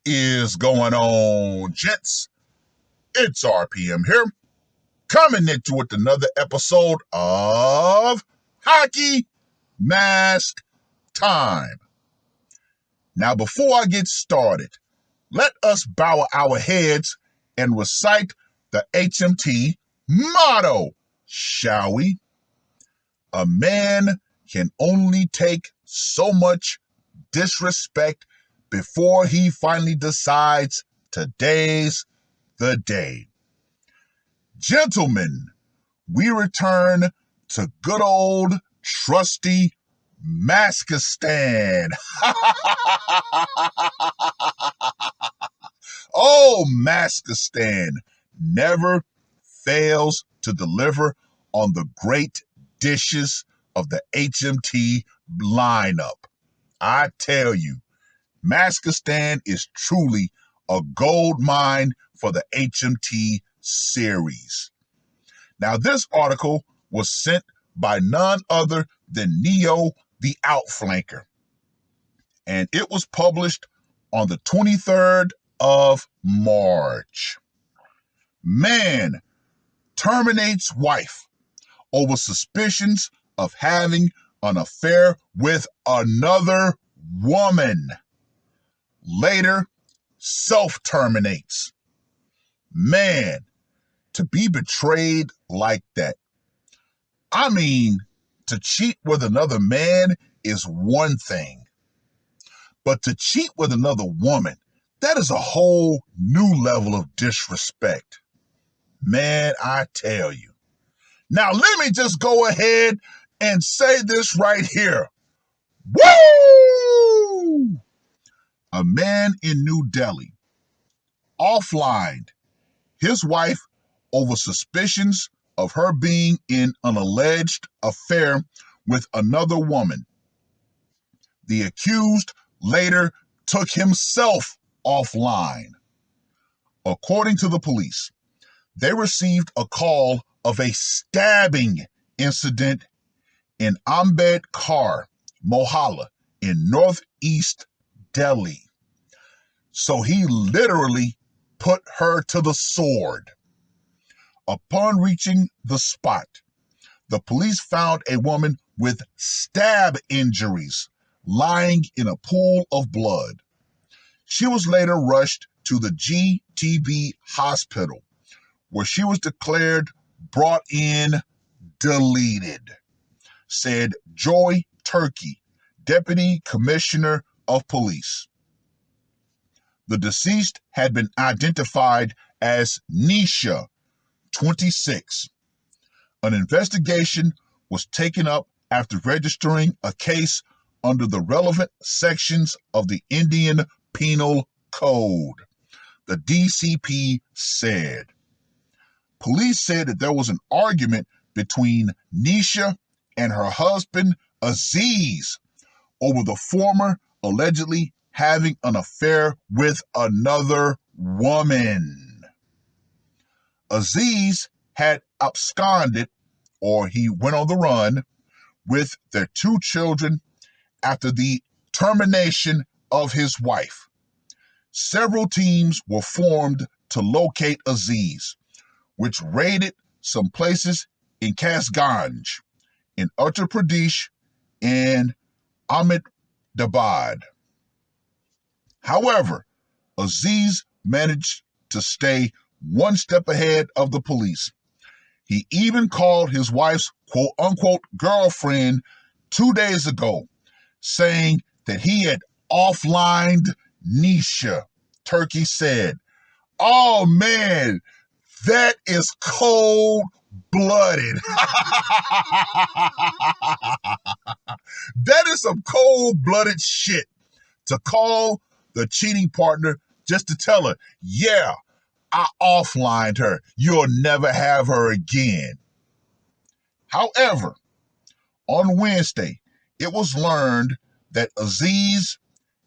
Is going on, gents? It's RPM here, coming into with another episode of Hockey Mask Time. Now, before I get started, let us bow our heads and recite the HMT motto, shall we? A man can only take so much disrespect before he finally decides today's the day. Gentlemen, we return to good old trusty Maskistan. Oh, Maskistan never fails to deliver on the great dishes of the HMT lineup. I tell you, Maskistan is truly a gold mine for the HMT series. Now, this article was sent by none other than Neo the Outflanker, and it was published on the 23rd of March. Man terminates wife over suspicions of having an affair with another woman. Later, self-terminates. Man, to be betrayed like that. I mean, to cheat with another man is one thing. But to cheat with another woman, that is a whole new level of disrespect. Man, I tell you. Now, let me just go ahead and say this right here. Woo! A man in New Delhi offlined his wife over suspicions of her being in an alleged affair with another woman. The accused later took himself offline. According to the police, they received a call of a stabbing incident in Ambedkar, Mohalla in northeast Delhi. So he literally put her to the sword. Upon reaching the spot, the police found a woman with stab injuries lying in a pool of blood. She was later rushed to the GTB hospital, where she was declared brought in deleted, said Joy Turkey, Deputy Commissioner of Police. The deceased had been identified as Nisha, 26. An investigation was taken up after registering a case under the relevant sections of the Indian Penal Code, the DCP said. Police said that there was an argument between Nisha and her husband, Aziz, over the former allegedly having an affair with another woman. Aziz had absconded, or he went on the run, with their two children after the termination of his wife. Several teams were formed to locate Aziz, which raided some places in Kasganj, in Uttar Pradesh, and Ahmedabad. However, Aziz managed to stay one step ahead of the police. He even called his wife's quote-unquote girlfriend 2 days ago, saying that he had offlined Nisha. Turkey said, "Oh man, that is cold-blooded." That is some cold-blooded shit, to call the cheating partner just to tell her, yeah, I offlined her. You'll never have her again. However, on Wednesday, it was learned that Aziz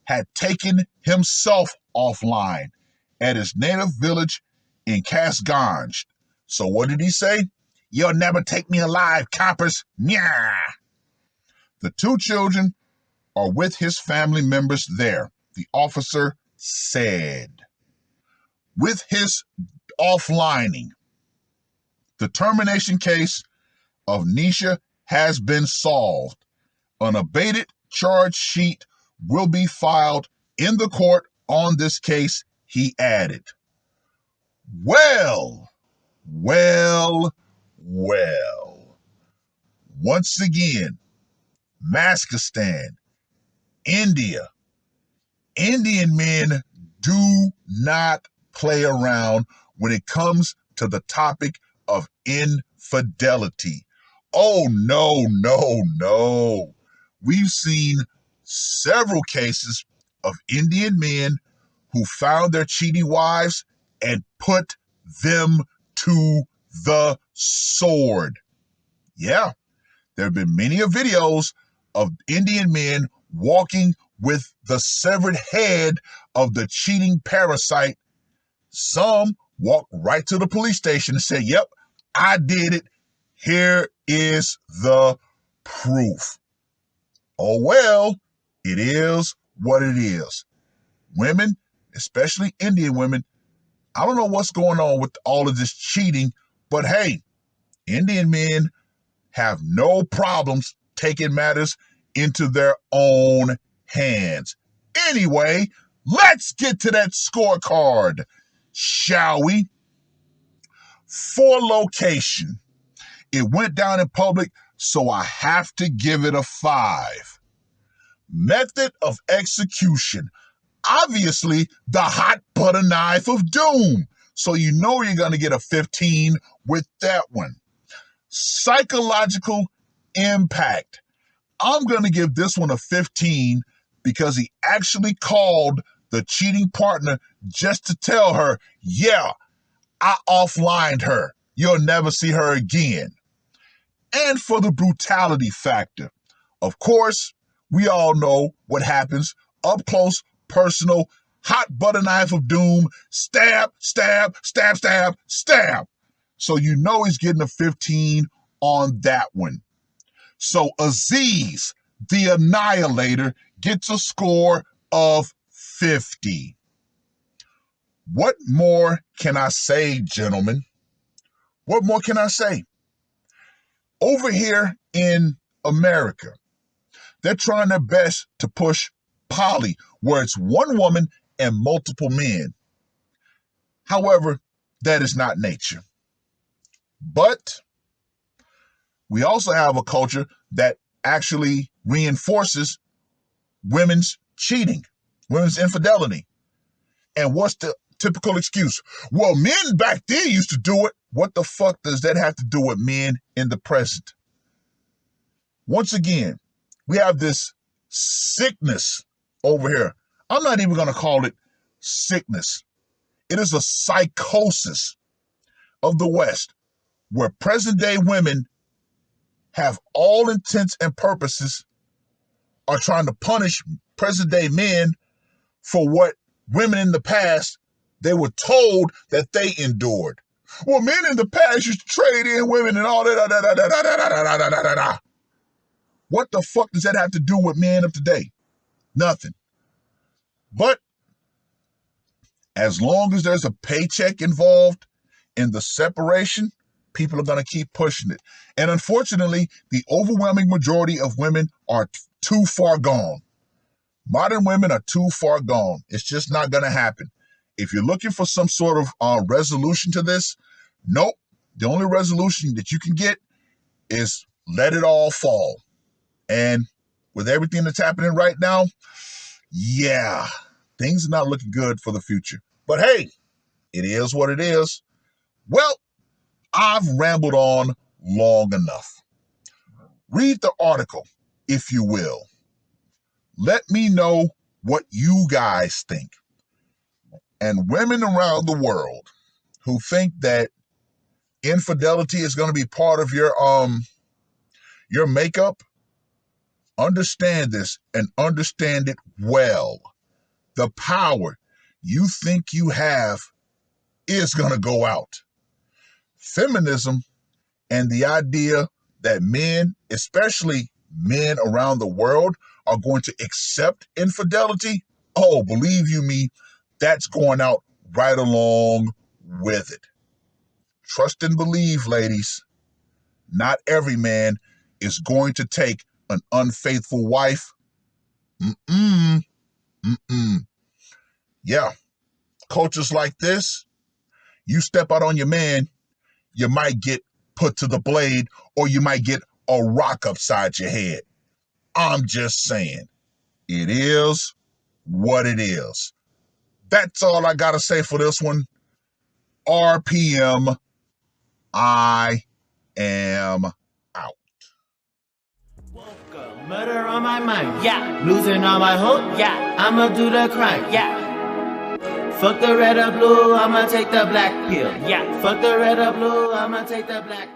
had taken himself offline at his native village in Kasganj. So what did he say? "You'll never take me alive, coppers. Nyah." The two children are with his family members there, the officer said, with his offlining, the termination case of Nisha has been solved. An abated charge sheet will be filed in the court on this case, he added. Well. Once again, Maskistan, India. Indian men do not play around when it comes to the topic of infidelity. Oh, no. We've seen several cases of Indian men who found their cheating wives and put them to the sword. Yeah, there have been many videos of Indian men walking with the severed head of the cheating parasite. Some walk right to the police station and say, yep, I did it. Here is the proof. Oh, well, it is what it is. Women, especially Indian women, I don't know what's going on with all of this cheating, but hey, Indian men have no problems taking matters into their own hands. Anyway, let's get to that scorecard, shall we? For location, it went down in public, so I have to give it a 5. Method of execution, obviously the hot butter knife of doom. So you know you're going to get a 15 with that one. Psychological impact, I'm going to give this one a 15 because he actually called the cheating partner just to tell her, yeah, I offlined her. You'll never see her again. And for the brutality factor, of course, we all know what happens. Up close, personal, hot butter knife of doom, stab. So you know he's getting a 15 on that one. So Aziz, the Annihilator, gets a score of 50. What more can I say, gentlemen? What more can I say? Over here in America, they're trying their best to push poly, where it's one woman and multiple men. However, that is not nature. But we also have a culture that actually reinforces women's cheating, women's infidelity. And what's the typical excuse? Well, men back then used to do it. What the fuck does that have to do with men in the present? Once again, we have this sickness over here. I'm not even going to call it sickness. It is a psychosis of the West, where present-day women have all intents and purposes are trying to punish present-day men for what women in the past, they were told that they endured. Well, men in the past used to trade in women and all that. What the fuck does that have to do with men of today? Nothing. But as long as there's a paycheck involved in the separation, people are going to keep pushing it. And unfortunately, the overwhelming majority of women are too far gone. Modern women are too far gone. It's just not going to happen. If you're looking for some sort of resolution to this, nope. The only resolution that you can get is let it all fall. And with everything that's happening right now, yeah, things are not looking good for the future. But hey, it is what it is. Well, I've rambled on long enough. Read the article, if you will. Let me know what you guys think. And women around the world who think that infidelity is going to be part of your makeup, understand this and understand it well. The power you think you have is going to go out. Feminism and the idea that men, especially men around the world, are going to accept infidelity, oh, believe you me, that's going out right along with it. Trust and believe, ladies. Not every man is going to take an unfaithful wife. Yeah. Cultures like this, you step out on your man, you might get put to the blade or you might get a rock upside your head. I'm just saying, it is what it is. That's all I got to say for this one. RPM, I am out. Woke up, murder on my mind, yeah. Losing all my hope, yeah. I'ma do the crime, yeah. Fuck the red or blue, I'ma take the black pill, yeah. Fuck the red or blue, I'ma take the black